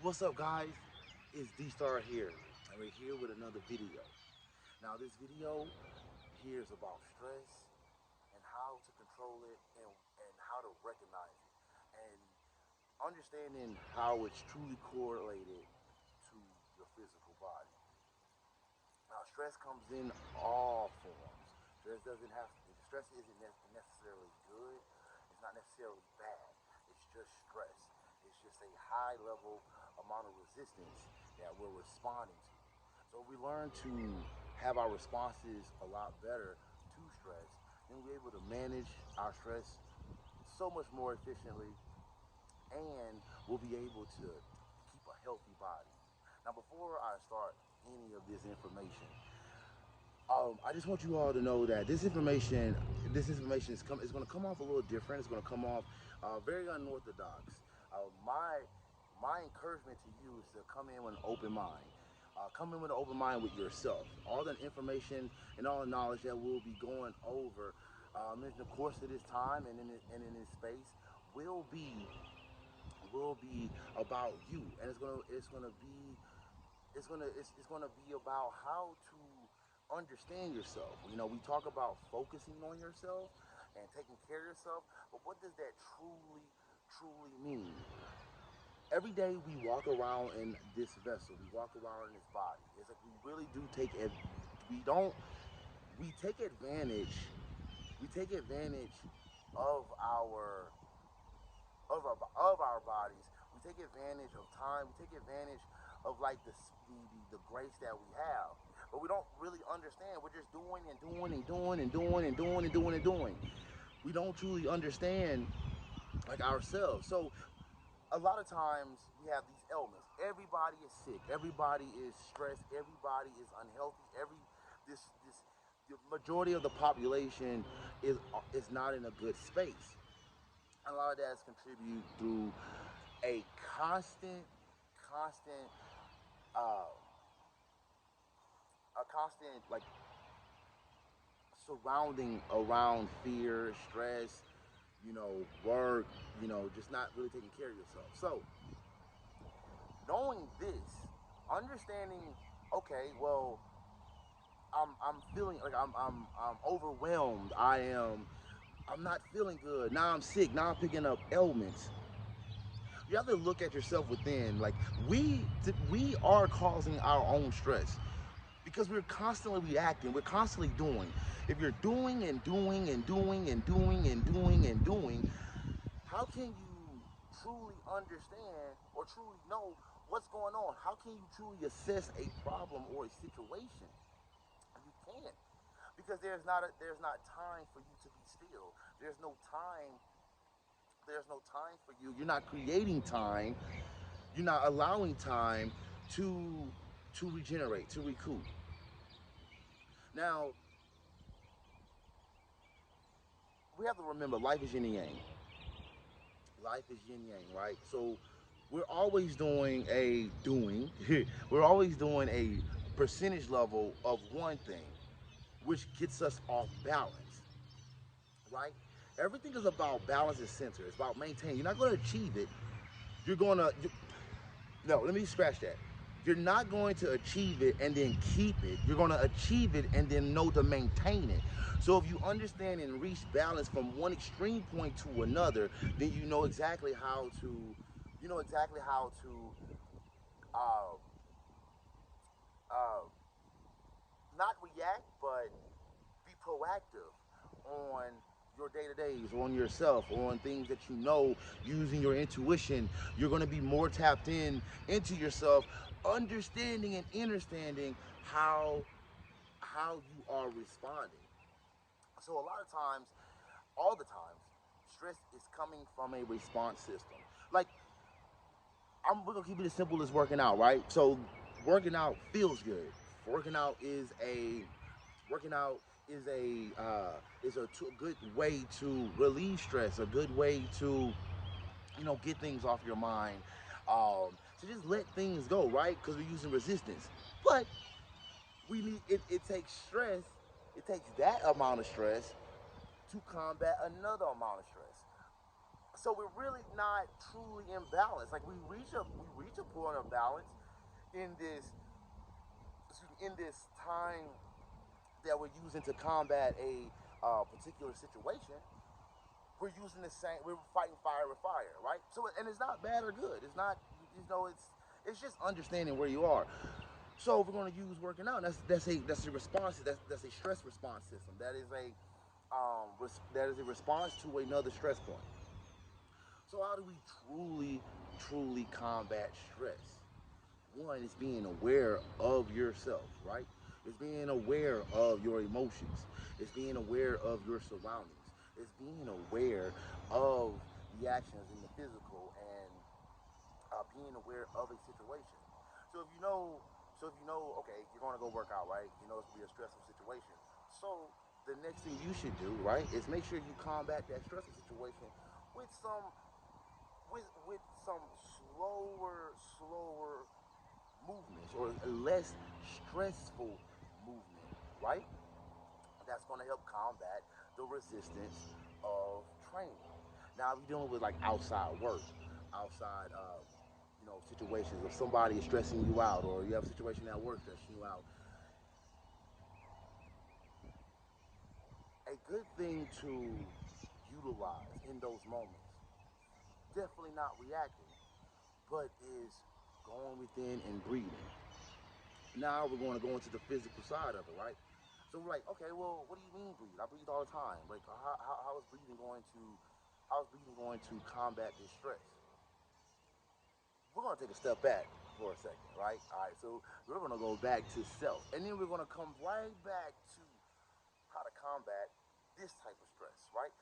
What's up, guys? It's D-Star here, and we're here with another video. Now, this video here is about stress and how to control it and how to recognize it and understanding how it's truly correlated to your physical body. Now, stress comes in all forms. Stress isn't necessarily good. It's not necessarily bad. It's just stress. It's just a high level amount of resistance that we're responding to. So if we learn to have our responses a lot better to stress, then we're able to manage our stress so much more efficiently, and we'll be able to keep a healthy body. Now, before I start any of this information, I just want you all to know that this information is going to come off a little different. It's going to come off very unorthodox. My encouragement to you is to come in with an open mind. Come in with an open mind with yourself. All the information and all the knowledge that we'll be going over in the course of this time and in this space will be about you, and it's gonna be about how to understand yourself. You know, we talk about focusing on yourself and taking care of yourself, but what does that truly mean? Every day we walk around in this vessel, we walk around in this body. It's like we really do we don't, we take advantage, we take advantage of our bodies. We take advantage of time. We take advantage of like the grace that we have. But we don't really understand. We're just doing and doing and doing and doing and doing and doing and doing. We don't truly understand like ourselves. So a lot of times we have these ailments. Everybody is sick. Everybody is stressed. Everybody is unhealthy. This the majority of the population is not in a good space. A lot of that is contributed through a constant, uh, a constant like surrounding around fear, stress, work, just not really taking care of yourself. So knowing this, understanding, okay, well, I'm feeling like I'm overwhelmed. I'm not feeling good. Now I'm sick. Now I'm picking up ailments. You have to look at yourself within. Like we are causing our own stress because we're constantly reacting. We're constantly doing. If you're doing and doing and doing and doing and doing and doing, how can you truly understand or truly know what's going on? How can you truly assess a problem or a situation? You can't, because there's not time for you to be still. There's no time for you. You're not creating time. You're not allowing time to regenerate, to recoup. Now, we have to remember life is yin and yang. Life is yin yang, right? So we're always doing we're always doing a percentage level of one thing, which gets us off balance, right? Everything is about balance and center. It's about maintaining. You're not going to achieve it. You're going to, no, let me scratch that. You're not going to achieve it and then keep it. You're going to achieve it and then know to maintain it. So if you understand and reach balance from one extreme point to another, then you know exactly how to uh, uh, not react, but be proactive on your day-to-days, on yourself, on things that you know, using your intuition. You're going to be more tapped into yourself, understanding and understanding how you are responding. So a lot of times, all the times, stress is coming from a response system. Like, we're gonna keep it as simple as working out, right? So working out feels good. Working out is a working out is a good way to relieve stress, a good way to get things off your mind, to just let things go, right? Because we're using resistance, but we need it. It takes stress. It takes that amount of stress to combat another amount of stress. So we're really not truly in balance. Like we reach a point of balance in this time that we're using to combat a particular situation. We're using the same. We're fighting fire with fire, right? So and it's not bad or good. It's not. It's just understanding where you are. So if we're going to use working out, that's a response. That's a stress response system. That is a response to another stress point. So how do we truly combat stress? One is being aware of yourself, right? It's being aware of your emotions. It's being aware of your surroundings. It's being aware of the actions in the physical and being aware of a situation. So if you know, okay, you're gonna go work out, right? You know it's gonna be a stressful situation. So the next thing you should do, right, is make sure you combat that stressful situation with some with some slower movements or less stressful movement, right? That's going to help combat the resistance of training. Now, if you're dealing with like outside work, outside, situations, if somebody is stressing you out, or you have a situation at work stressing you out, a good thing to utilize in those moments, definitely not reacting, but is going within and breathing. Now we're going to go into the physical side of it, right? So we're like, okay, well, what do you mean breathe? I breathe all the time. Like, how is breathing going to combat this stress? We're going to take a step back for a second, right? All right, so we're going to go back to self, and then we're going to come right back to how to combat this type of stress, right?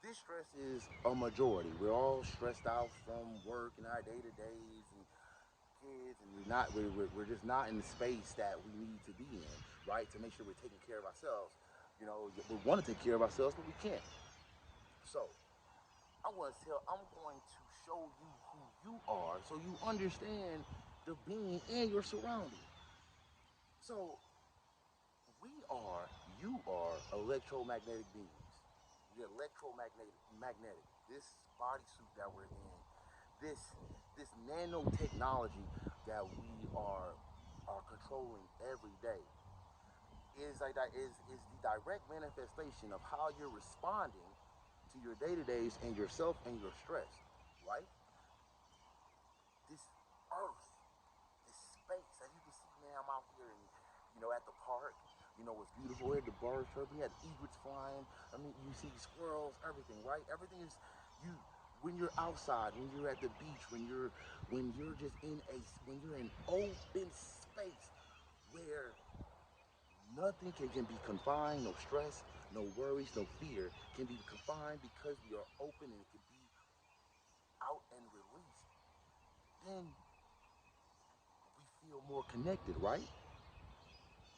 This stress is a majority. We're all stressed out from work and our day to days and kids, and we're just not in the space that we need to be in, right? To make sure we're taking care of ourselves. We want to take care of ourselves, but we can't. So I'm going to show you who you are, so you understand the being and your surrounding. So we are, you are electromagnetic beings. We're magnetic. This bodysuit that we're in, this this nanotechnology that we are controlling every day is the direct manifestation of how you're responding to your day-to-days and yourself and your stress, right? This earth, this space, as you can see, man, I'm out here and at the park. It's beautiful here. The birds chirping, you have egrets flying. I mean, you see squirrels, everything, right? Everything is you when you're outside, when you're at the beach, when you're just when you're in open space where nothing can be confined, no stress, no worries, no fear can be confined because we are open and it can be out and released. Then we feel more connected, right?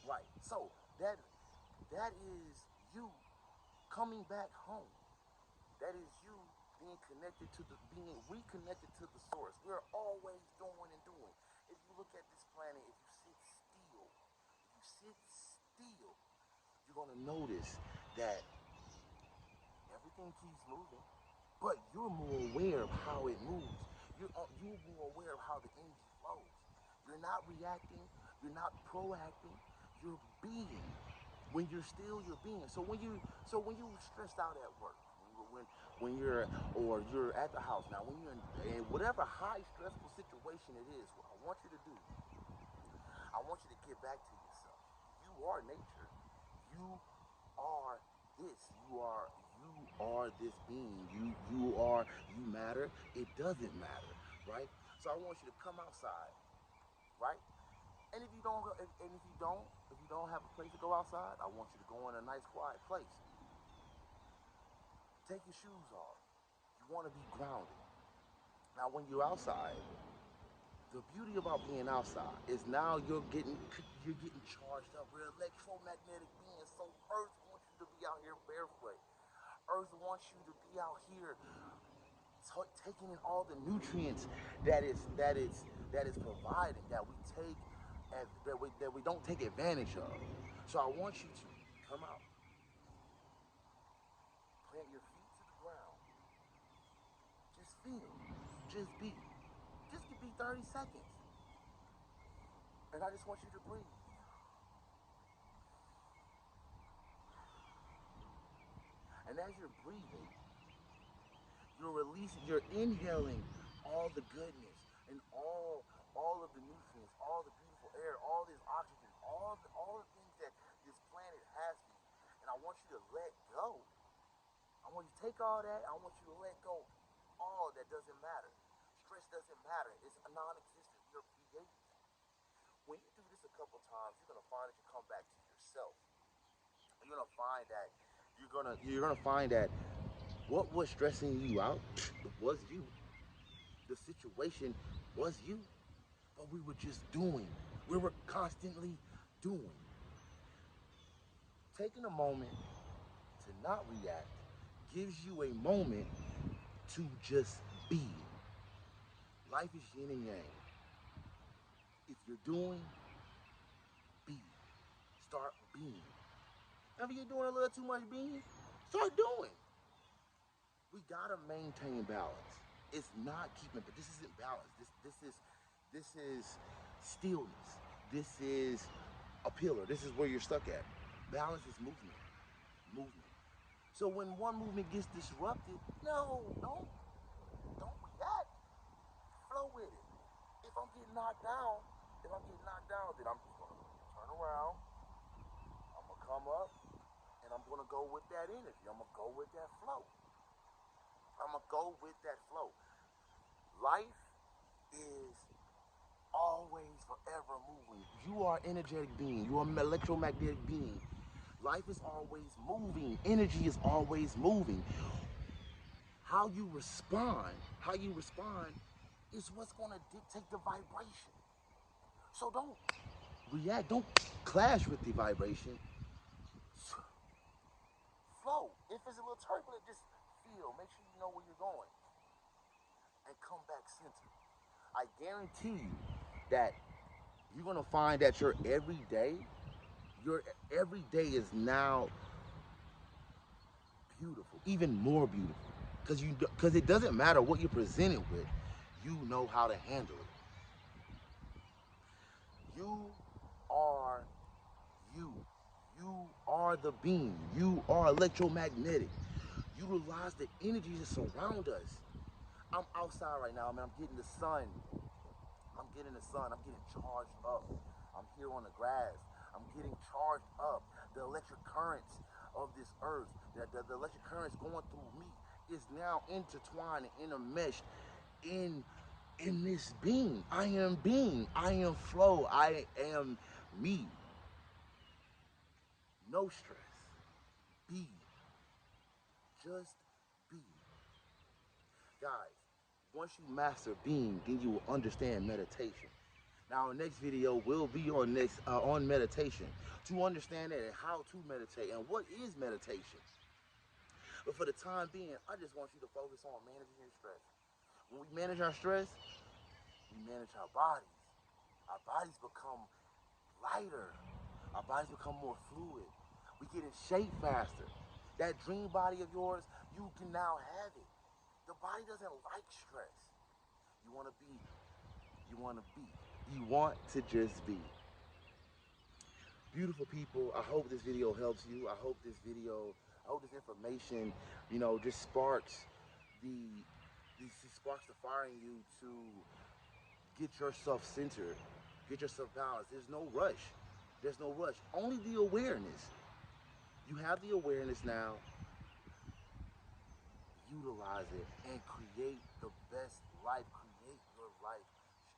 Right. So that is you coming back home. That is you being reconnected to the source. We're always doing and doing. If you look at this planet, if you sit still, you're gonna notice that everything keeps moving, but you're more aware of how it moves. You're more aware of how the energy flows. You're not reacting. You're not proacting. You're being. When you're still, you're being. So when you stressed out at work, when you're or you're at the house now, when you're in whatever high stressful situation it is, what I want you to do, I want you to get back to yourself. You are nature. You are this. You are this being. You matter. It doesn't matter, right? So I want you to come outside, right? And if you don't have a place to go outside, I want you to go in a nice quiet place. Take your shoes off. You want to be grounded. Now when you're outside, the beauty about being outside is now you're getting charged up. We're electromagnetic beings, so Earth wants you to be out here barefoot. Earth wants you to be out here taking in all the nutrients that is providing that we don't take advantage of. So I want you to come out, plant your feet to the ground, feel. Just be. Just be 30 seconds. And I just want you to breathe. And as you're breathing, you're releasing, you're inhaling all the goodness and all of the nutrients, all the beautiful air, all this oxygen, all the things that this planet has for you. And I want you to let go. I want you to take all that. I want you to let go. All that doesn't matter. Stress doesn't matter. It's non-existent. You're creative. When you do this a couple times, you're gonna find that you come back to yourself. You're gonna find that you're gonna find that what was stressing you out was you. The situation was you. But we were just doing. We were constantly doing. Taking a moment to not react gives you a moment to just be. Life is yin and yang. If you're doing, be. Start being. If you're doing a little too much being, start doing. We gotta maintain balance. It's not keeping, but this isn't balance. This is stillness. This is a pillar. This is where you're stuck at. Balance is movement. Movement. So when one movement gets disrupted, no, don't react. Flow with it. If I'm getting knocked down, then I'm just gonna turn around. I'm gonna come up, and I'm gonna go with that energy. I'm gonna go with that flow. Life is always forever moving. You are an energetic being. You are an electromagnetic being. Life is always moving. Energy is always moving. How you respond is what's gonna dictate the vibration. So don't react, don't clash with the vibration. Flow. If it's a little turbulent, just feel. Make sure you know where you're going. And come back centered. I guarantee you that you're gonna find that your everyday is now beautiful, even more beautiful. Because it doesn't matter what you're presented with, you know how to handle it. You are you. You are the being. You are electromagnetic. Utilize the energies that surround us. I'm outside right now, man. I'm getting the sun. I'm getting charged up. I'm here on the grass. I'm getting charged up. The electric currents of this earth, the electric currents going through me is now intertwined and intermeshed in this being. I am being. I am flow. I am me. No stress. Be. Just be. Guys, once you master being, then you will understand meditation. Now, our next video will be on meditation, to understand that and how to meditate and what is meditation. But for the time being, I just want you to focus on managing your stress. When we manage our stress, we manage our bodies. Our bodies become lighter. Our bodies become more fluid. We get in shape faster. That dream body of yours, you can now have it. The body doesn't like stress. You want to be. You want to be. You want to just be. Beautiful people, I hope this video helps you. I hope this information, just sparks sparks the fire in you to get yourself centered, get yourself balanced. There's no rush. There's no rush. Only the awareness. You have the awareness now. Utilize it and create the best life. Create your life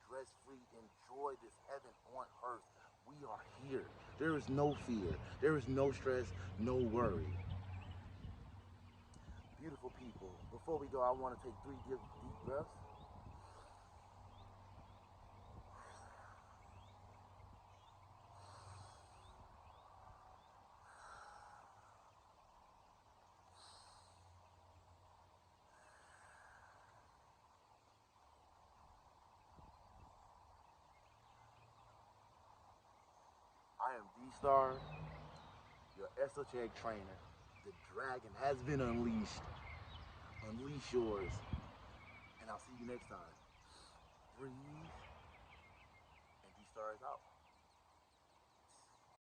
stress-free. Enjoy this heaven on earth. We are here. There is no fear. There is no stress, no worry. Beautiful people. Before we go, I want to take 3 deep breaths. I am D-Star, your esoteric trainer. The dragon has been unleashed. Unleash yours. and I'll see you next time. Breathe,